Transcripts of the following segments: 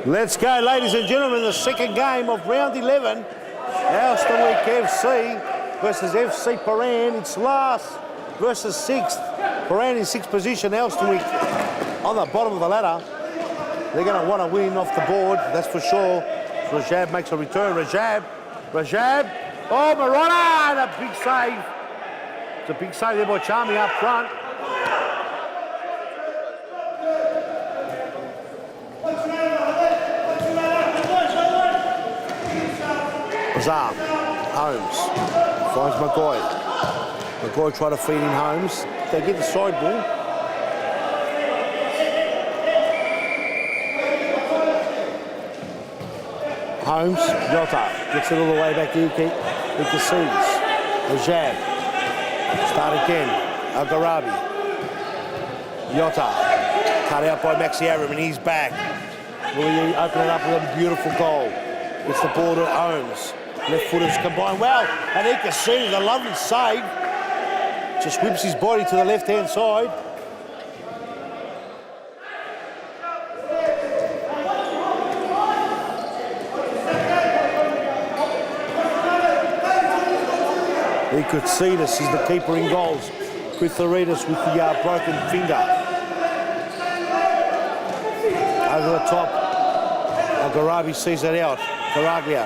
Let's go, ladies and gentlemen, the second game of round 11. Elsternwick FC versus FC Prahran. It's last versus sixth. Prahran in sixth position, Elsternwick on the bottom of the ladder. They're going to want to win off the board, that's for sure. Rajab makes a return. Rajab. Oh, Marona, and a big save. It's a big save there by Charmy up front. Avram, Holmes, finds McGoy. McGoy try to feed in Holmes. They get the side ball. Holmes, Jota, gets it all the way back to Ikasees. Rajab, start again, Al-Gharabi. Jota, cut out by Maxi Avram, and he's back. Will he open it up with a beautiful goal? It's the ball to Holmes. Left footers combine well, and Ikasees, a lovely save. Just whips his body to the left-hand side. Ikasees is the keeper in goals. Pritharides with the broken finger. Over the top, Al-Gharabi sees it out. Caraglio.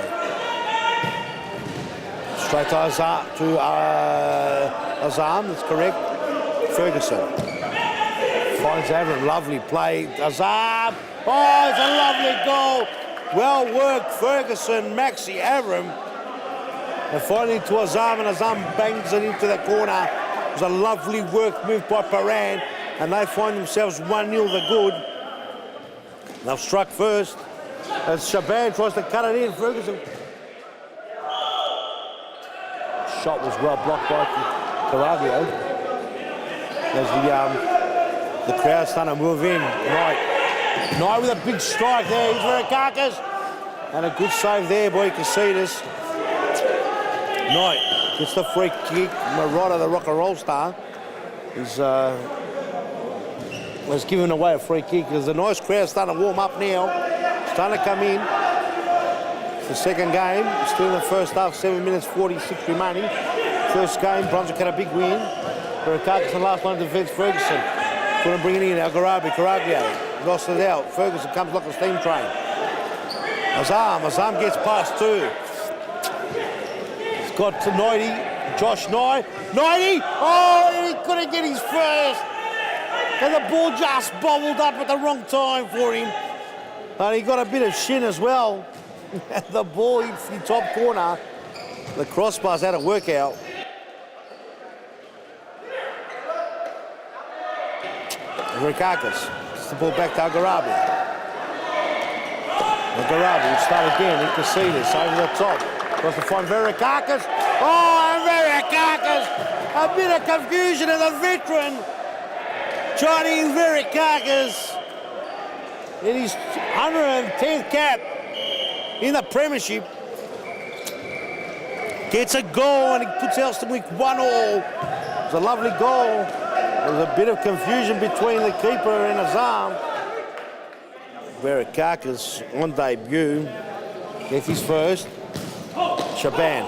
Straight to Azam, that's correct. Ferguson. Finds Avram, lovely play. Azam, oh, it's a lovely goal. Well worked, Ferguson, Maxi, Avram. And finally to Azam, and Azam bangs it into the corner. It was a lovely work move by Prahran, and they find themselves 1-0 the good. They've struck first. As Shaban tries to cut it in, Ferguson. Shot was well blocked by Caraglio. As the crowd's starting to move in. Knight with a big strike there. He's very carcass. And a good save there by Ikasees. Knight gets the free kick. Marotta, the rock and roll star, was giving away a free kick. There's a nice crowd starting to warm up now. Starting to come in. The second game, still in the first half, 7 minutes 46 remaining. First game, Brunswick had a big win. Caraglio in the last line of defence, Ferguson. Couldn't bring it in, Al-Gharabi, Caraglio. Lost it out. Ferguson comes like a steam train. Azam gets past two. He's got to Knighty, Josh Knight. Knighty! Oh, he couldn't get his first. And the ball just bobbled up at the wrong time for him. And he got a bit of shin as well. The ball hits the top corner. The crossbar's had a workout. Rikakis gets the ball back to Al-Gharabi. Al-Gharabi will start again. Ikasees over the top. Tries to find Verikakis. Oh, and Verikakis! A bit of confusion of the veteran. Johnny Verikakis in his 110th cap in the premiership. Gets a goal and he puts Elsternwick 1-1. It's a lovely goal. There's a bit of confusion between the keeper and Azam. Verikakis on debut. Gets his first. Shaban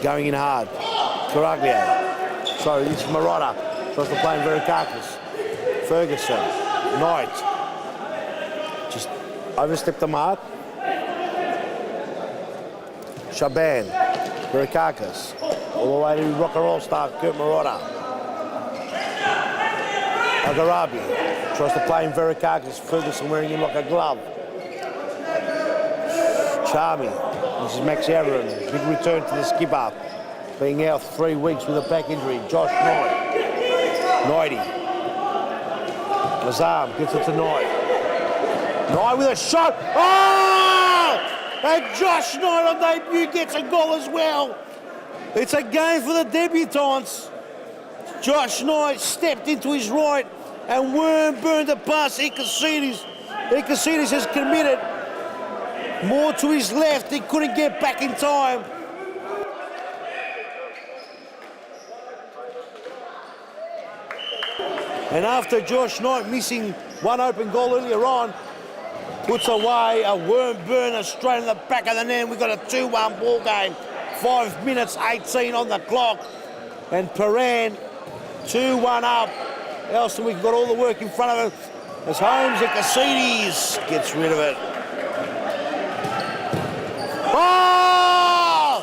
going in hard. Caraglio. Sorry, this is Marotta. Tries to play in Verikakis. Ferguson. Knight. Just overstepped the mark. Shaban. Verikakis. All the way to rock and roll star Kurt Marotta. Al-Gharabi tries to play in Verikakis. Ferguson wearing him like a glove. Charmy. This is Maxi Avram. Big return to the skipper. Being out 3 weeks with a back injury. Josh Knight. Knighty. Azam gets it to Knight. Knight with a shot. Oh! And Josh Knight on debut gets a goal as well. It's a game for the debutants. Josh Knight stepped into his right and worm burned it past Ikasees. Ikasees has committed more to his left. He couldn't get back in time. And after Josh Knight missing one open goal earlier on. Puts away a worm burner straight in the back of the net. We've got a 2-1 ball game. 5 minutes 18 on the clock. And Prahran 2-1 up. Elsternwick got all the work in front of it. As Holmes and Cassides gets rid of it. Oh!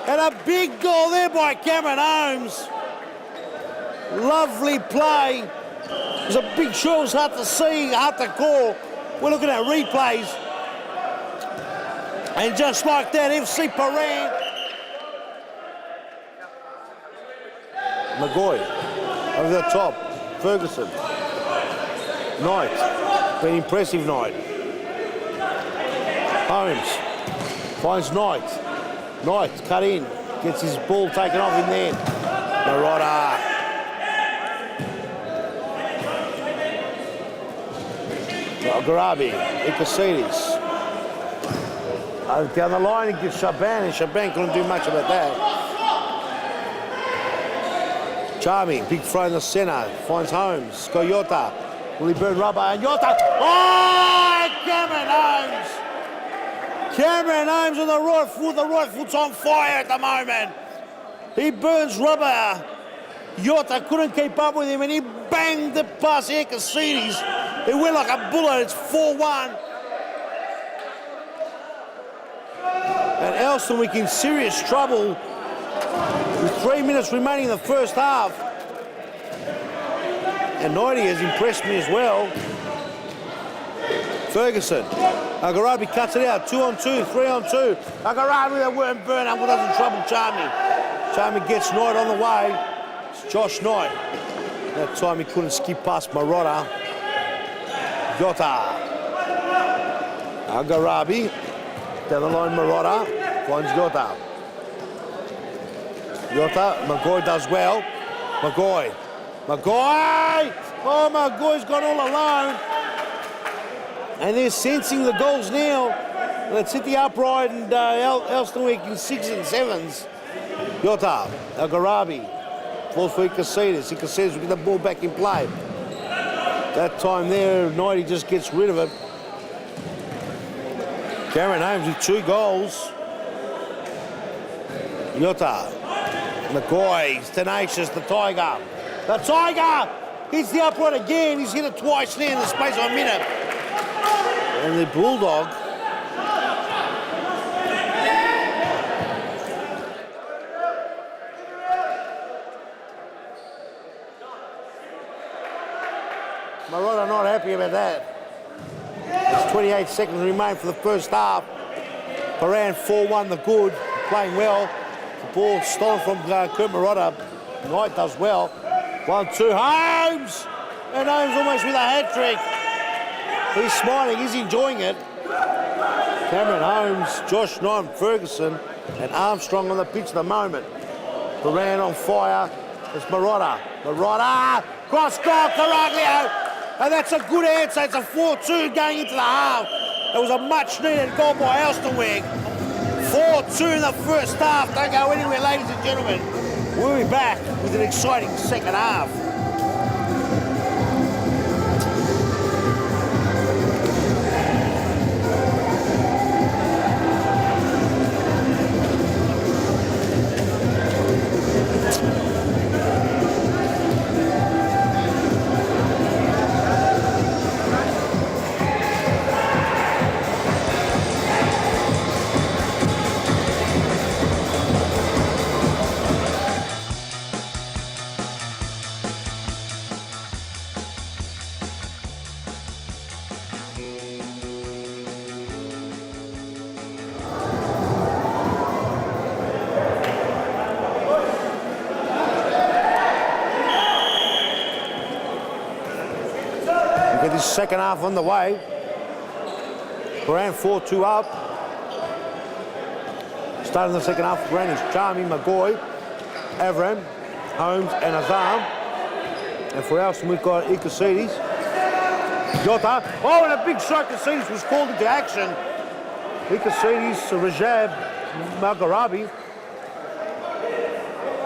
And a big goal there by Cameron Holmes. Lovely play. It was a big shot. It was hard to see, hard to call. We're looking at replays. And just like that, FC Prahran. McGoy over the top. Ferguson. Knight. Been impressive night. Holmes finds Knight. Knight cut in. Gets his ball taken off in there. Marotta. Garabi, Cassides. Down the line, he gets Shaban, and Shaban couldn't do much about that. Charming, big throw in the centre, finds Holmes, go Yota. Will he burn rubber? And Yota, oh, Cameron Holmes! Cameron Holmes on the right foot's on fire at the moment. He burns rubber. Yota couldn't keep up with him, and he banged it past Cassides. It went like a bullet. It's 4-1. And Elsternwick in serious trouble with 3 minutes remaining in the first half. And 90 has impressed me as well. Ferguson. Agarabi cuts it out. 2-on-2, 3-on-2. Agarabi with a worm burn up, doesn't trouble Charmy. Charmy gets Knight on the way. It's Josh Knight. That time he couldn't skip past Marotta. Jota. Agarabi. Down the line, Marotta. Finds Jota. Jota. McGoy does well. McGoy. Oh, McGoy's gone all alone. And they're sensing the goals now. Let's hit the upright and Elsternwick in 6s and 7s. Jota. Agarabi. Falls for Cassides. Cassides will get the ball back in play. That time there, 90 just gets rid of it. Cameron Holmes with 2 goals. Yota. McCoy, he's tenacious, the Tiger. The Tiger hits the upright again. He's hit it twice now in the space of a minute. And the Bulldog. Marotta not happy about that. There's 28 seconds remain for the first half. Prahran 4-1 the good, playing well. The ball stolen from Kurt Marotta. Knight does well. 1-2, Holmes! And Holmes almost with a hat-trick. He's smiling, he's enjoying it. Cameron Holmes, Josh Knight, Ferguson, and Armstrong on the pitch at the moment. Prahran on fire. It's Marotta. Cross goal, Caraglio! And that's a good answer. It's a 4-2 going into the half. It was a much-needed goal by Elsternwick. 4-2 in the first half. Don't go anywhere, ladies and gentlemen. We'll be back with an exciting second half. This second half on the way. Prahran 4-2 up. Starting the second half, Prahran is Charmy, McGoy, Avram, Holmes and Avram. And for Elsternwick, we've got Cassides. Jota. Oh, and a big shot. Cassides was called into action. Cassides, Rajab, Magarabi.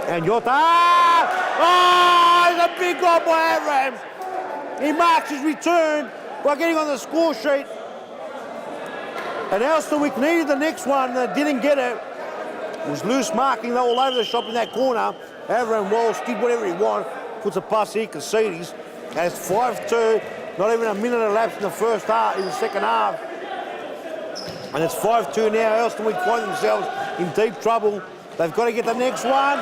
And Jota. Oh, it's a big goal by Avram. He marks his return by getting on the score sheet. And Elsternwick needed the next one, didn't get it. It was loose marking, they were all over the shop in that corner. Avram Walsh did whatever he wanted, puts a pass here, Caceres. And it's 5-2, not even a minute elapsed in the first half, in the second half. And it's 5-2 now. Elsternwick find themselves in deep trouble. They've got to get the next one.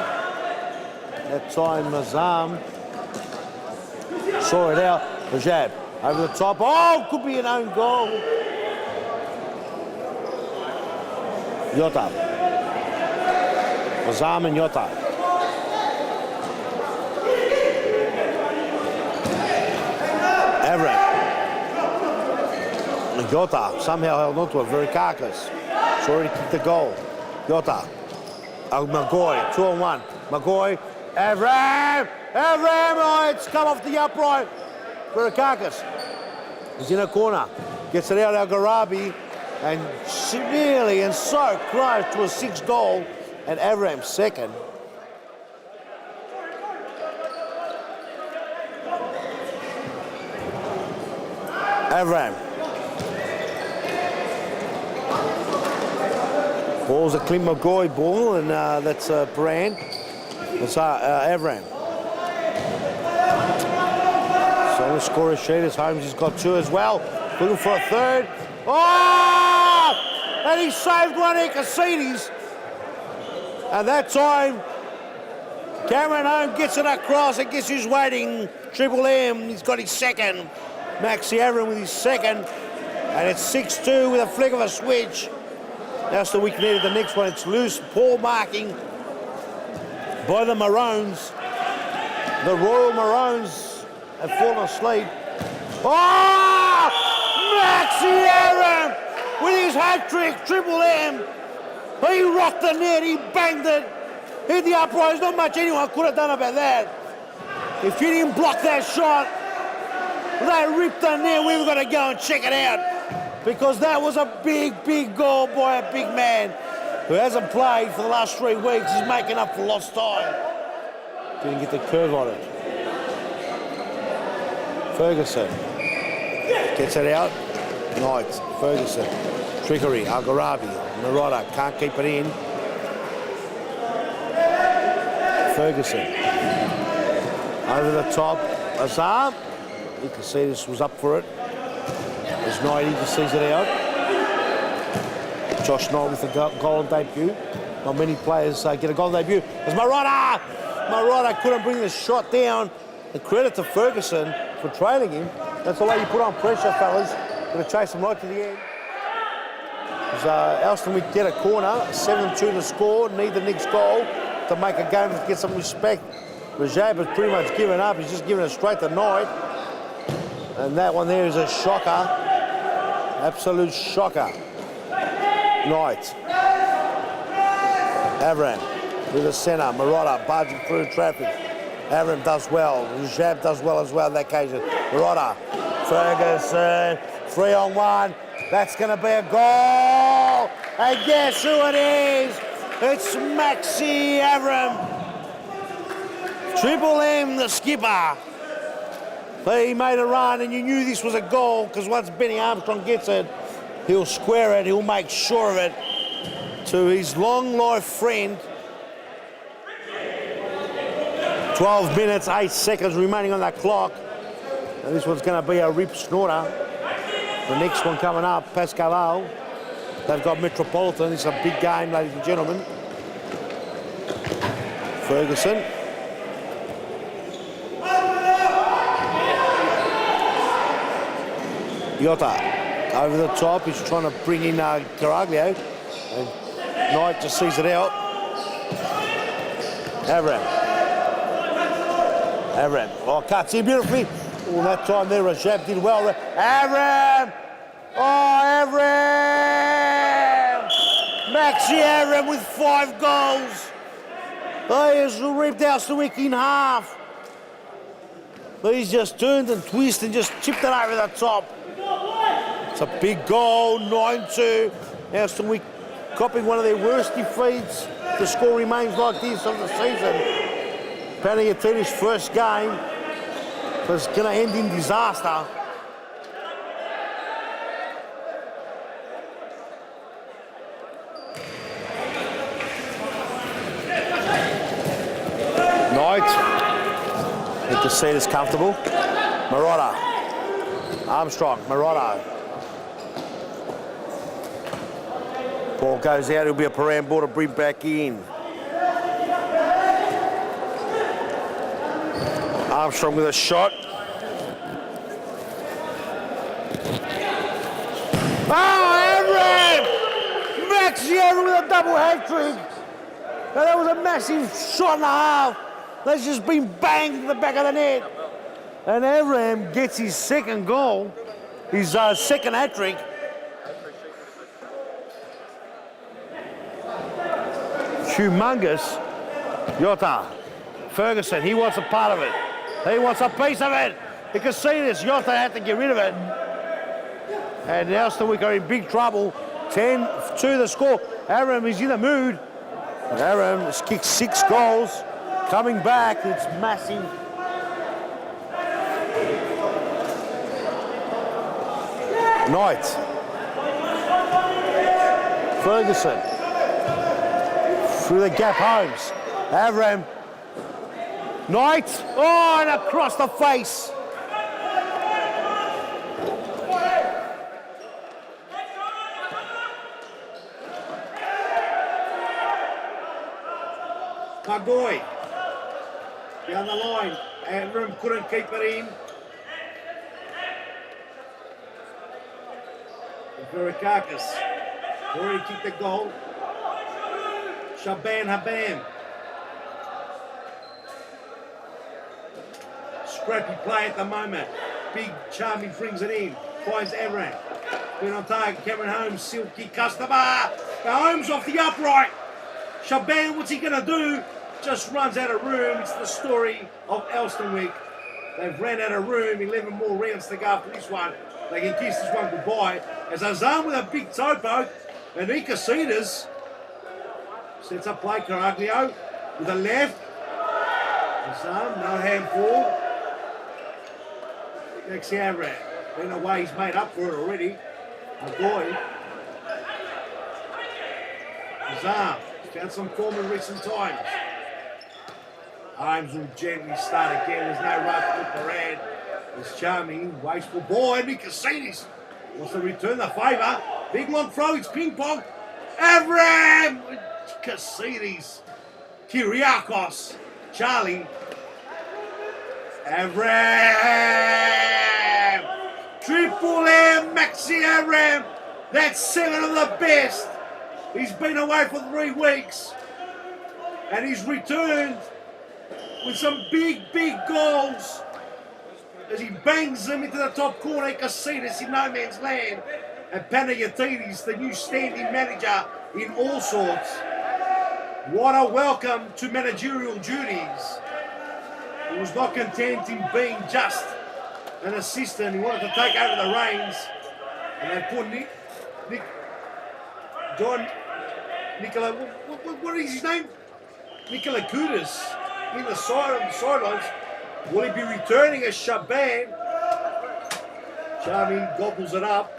That time, Mazam saw it out. Rajab over the top. Oh, could be an own goal. Yota. Mazam and Yota. Avram. Yota somehow held on to it. Very carcass. It's already kicked the goal. Yota. Magoy, 2-on-1. Magoy. Avram! Avram! Oh, it's come off the upright. For a carcass. He's in a corner. Gets it out, Al-Gharabi. And severely and so close to a 6th goal. And Avram second. Avram. Ball's a Clint McGoy ball, and that's Prahran. That's Avram. So the scorer sheet is Holmes. He's got 2 as well. Looking for a 3rd. Oh! And he saved one here, Caceres. And that time, Cameron Holmes gets it across. And guess who's waiting? Triple M. He's got his 2nd. Maxi Avram with his 2nd. And it's 6-2 with a flick of a switch. Elsternwick needed the next one. It's loose, poor marking by the Maroons. The Royal Maroons have fallen asleep. Oh! Maxi Avram with his hat-trick, Triple M. He rocked the net, he banged it, hit the upright. There's not much anyone could have done about that. If you didn't block that shot, they ripped the net. We were going to go and check it out. Because that was a big, big goal by a big man who hasn't played for the last 3 weeks. He's making up for lost time. Didn't get the curve on it. Ferguson gets it out. Knight, Ferguson, trickery, Al-Gharabi, Marotta can't keep it in. Ferguson over the top. Azar. You can see this was up for it. There's Knight, he just sees it out. Josh Knight with a golden debut. Not many players get a golden debut. There's Marotta! Marotta couldn't bring the shot down. And credit to Ferguson for trailing him. That's the way you put on pressure, fellas. Going to chase him right to the end. Elsternwick get a corner. 7-2 to score. Need the next goal to make a game to get some respect. Rajab has pretty much given up. He's just giving it straight to Knight. And that one there is a shocker. Absolute shocker. Knight. Avram with the centre. Marotta barging through traffic. Avram does well. Rajab does well as well on that occasion. Marotta. Ferguson. 3-on-1. That's going to be a goal. And guess who it is? It's Maxi Avram. Triple M, the skipper. He made a run, and you knew this was a goal because once Benny Armstrong gets it, he'll square it, he'll make sure of it to his long-life friend. 12 minutes, 8 seconds remaining on that clock. And this one's going to be a rip snorter. The next one coming up, Pascal. They've got Metropolitan. It's a big game, ladies and gentlemen. Ferguson. Yota over the top. He's trying to bring in Caraglio. And Knight just sees it out. Avram. Oh, cuts in beautifully. All that time there, Rajab did well. Avram! Oh, Avram! Maxi Avram with 5 goals. Oh, he's ripped Elsternwick in half. He's just turned and twisted and just chipped it over the top. It's a big goal, 9-2. Elsternwick copying one of their worst defeats. The score remains like this of the season. Panagiotti's first game. It's going to end in disaster. Knight. Need to see this comfortable. Marotta. Armstrong. Marotta. Ball goes out. It'll be a Prahran ball to bring back in. Armstrong with a shot. Oh, Avram! Maxi Avram with a double hat-trick. Now, that was a massive shot and a half. That's just been banged to the back of the net. And Avram gets his second goal, his second hat-trick. Humongous. Jota. Ferguson, he wants a part of it. He wants a piece of it. You can see this. Jota had to get rid of it. And Elsternwick are in big trouble. 10-2 the score. Avram is in the mood. And Avram has kicked 6 goals. Coming back, it's massive. Knight. Ferguson. Through the gap, Holmes. Avram. Knight. Oh, and across the face. Magoy. Down the line. Avram couldn't keep it in. Verikakis already kicked the goal. Shaban Habam. Scrappy play at the moment. Big Charming brings it in. Finds Avram. Been on target. Cameron Holmes, silky customer. Holmes off the upright. Shaban, what's he going to do? Just runs out of room. It's the story of Elsternwick. They've ran out of room. 11 more rounds to go after this one. They can kiss this one goodbye. As Azam with a big toe poke. And Icasitas sets up play. Caraglio with a left. Azam, no hand forward. Maxi Avram. In a way, he's made up for it already. Magoy. Azam. Found some form in recent times. Holmes will gently start again. There's no rush with Prahran. It's Charming. Wasteful ball. Henry Cassinis wants to return the favour. Big long throw. It's ping pong. Avram! Cassinis. Kyriakos. Charlie. Avram! Triple M. Maxi Avram. That's 7 of the best. He's been away for 3 weeks. And he's returned with some big, big goals as he bangs them into the top corner. Cassitas in no man's land. And Panayotidis, the new standing manager in all sorts. What a welcome to managerial duties. He was not content in being just an assistant. He wanted to take over the reins. And they put Nicola, what is his name? Nicola Kudas in the side on the sidelines. Will he be returning as Shaban? Charming gobbles it up.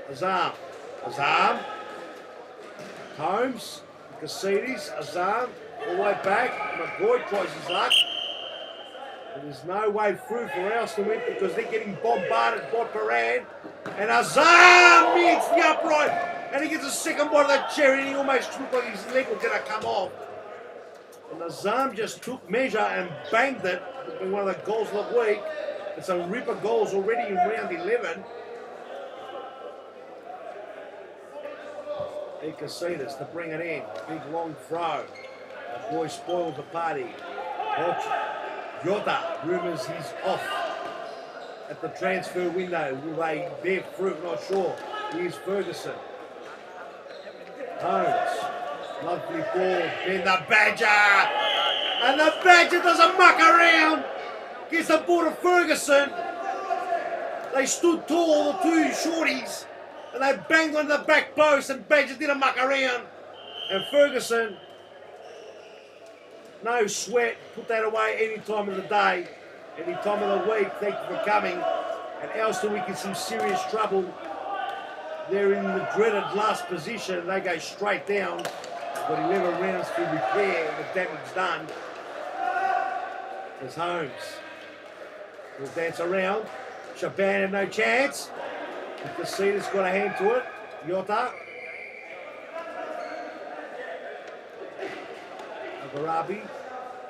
Azam. Holmes. Cassides. Azam. All the way back. McGoy tries his luck. But there's no way through for Elsternwick because they're getting bombarded by Prahran. And Azam hits the upright. And he gets a second bite of that cherry and he almost looked like his leg was going to come off. And Azam just took measure and banged it. It's been one of the goals of the week. It's a ripper goals already in round 11. Icasitas to bring it in. Big long throw. The boy spoiled the party. Jota, rumours he's off at the transfer window. Will they bear fruit? Not sure. Here's Ferguson. Holmes. Lovely ball. Then the Badger. And the Badger doesn't muck around. Gets the ball to Ferguson. They stood tall, the 2 shorties. And they banged on the back post and Badger didn't muck around. And Ferguson no sweat. Put that away any time of the day, any time of the week. Thank you for coming. And Elsternwick in some serious trouble. They're in the dreaded last position. They go straight down. Got 11 rounds to repair the damage done. There's Holmes. He'll dance around. Shaban had no chance. Casita's got a hand to it. Yota.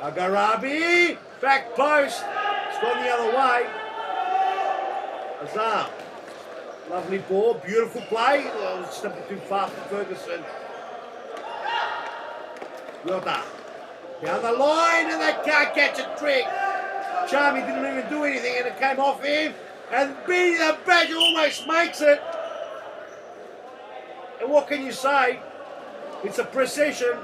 Agarabi. Back post. It's gone the other way. Avram. Lovely ball. Beautiful play. Oh, stepping too far for Ferguson. Yota. Down the line and they can't catch a trick. Charmy didn't even do anything and it came off him. And Benny the Badger almost makes it. And what can you say? It's a procession.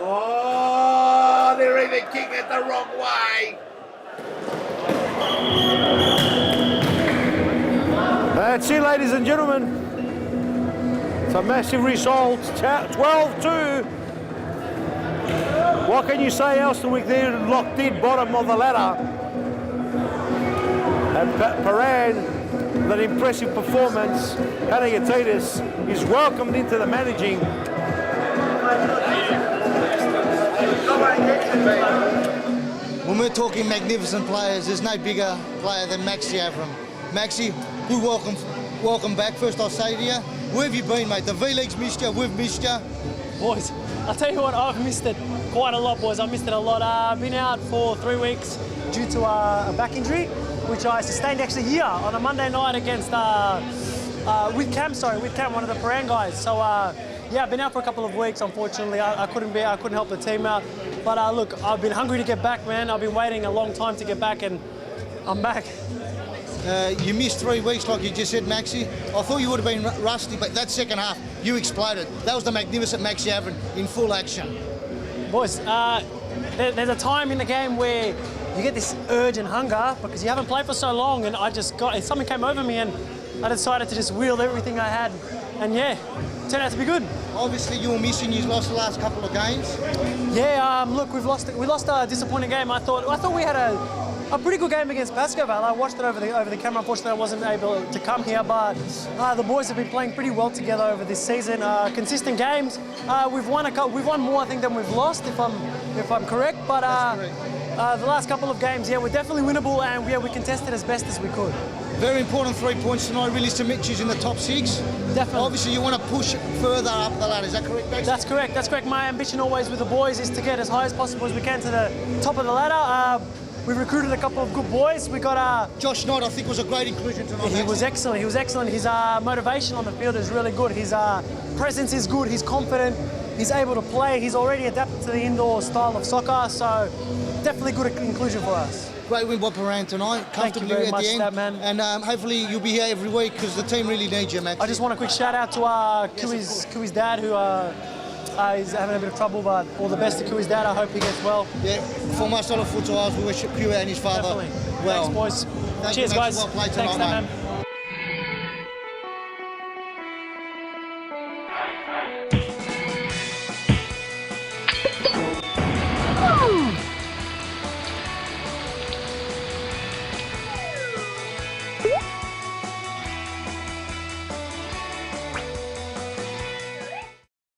Oh, they're even kicking it the wrong way. That's it, ladies and gentlemen. It's a massive result, 12-2. What can you say, Elsternwick? They're locked in bottom of the ladder. And Prahran, with an impressive performance, Caraglio is welcomed into the managing. When we're talking magnificent players, there's no bigger player than Maxi Avram. Maxi, good welcome back. First I'll say to you, where have you been, mate? The V-League's missed you, we've missed you. Boys, I'll tell you what, I've missed it quite a lot, boys. I've missed it a lot. I've been out for 3 weeks due to a back injury, which I sustained actually here on a Monday night against with Cam, one of the Prahran guys. So yeah, I've been out for a couple of weeks. Unfortunately, I couldn't help the team out. But look, I've been hungry to get back, man. I've been waiting a long time to get back, and I'm back. You missed 3 weeks, like you just said, Maxi. I thought you would have been rusty, but that second half, you exploded. That was the magnificent Maxi Avram in full action. Boys, there's a time in the game where you get this urge and hunger because you haven't played for so long, and something came over me, and I decided to just wield everything I had, and yeah, it turned out to be good. Obviously, you were missing. You lost the last couple of games. Yeah, look, we lost a disappointing game. I thought we had a pretty good game against Baskerville. I watched it over the camera. Unfortunately, I wasn't able to come here, but the boys have been playing pretty well together over this season. Consistent games. We've won more, I think, than we've lost, if I'm correct. But the last couple of games, yeah, we're definitely winnable, and yeah, we contested as best as we could. Very important 3 points tonight, really, to make you in the top 6. Definitely. Obviously, you want to push further up the ladder. Is that correct, Maxi? That's correct. That's correct. My ambition always with the boys is to get as high as possible as we can to the top of the ladder. We've recruited a couple of good boys. We got Josh Knight, I think, was a great inclusion tonight. He was excellent. He was excellent. His motivation on the field is really good. His presence is good. He's confident. He's able to play. He's already adapted to the indoor style of soccer. So definitely good inclusion for us. Great win by Prahran tonight. Thank you very much for that, man. And hopefully you'll be here every week because the team really needs you, Max. I just want a quick shout out to Kui's dad, who he's having a bit of trouble, but all the best to Kui's dad. I hope he gets well. Yeah, for my Sala Futsalroos, we wish Kui and his father Definitely. well. Thanks, boys. Thank Cheers, you, guys. Well played Thanks, tonight, man.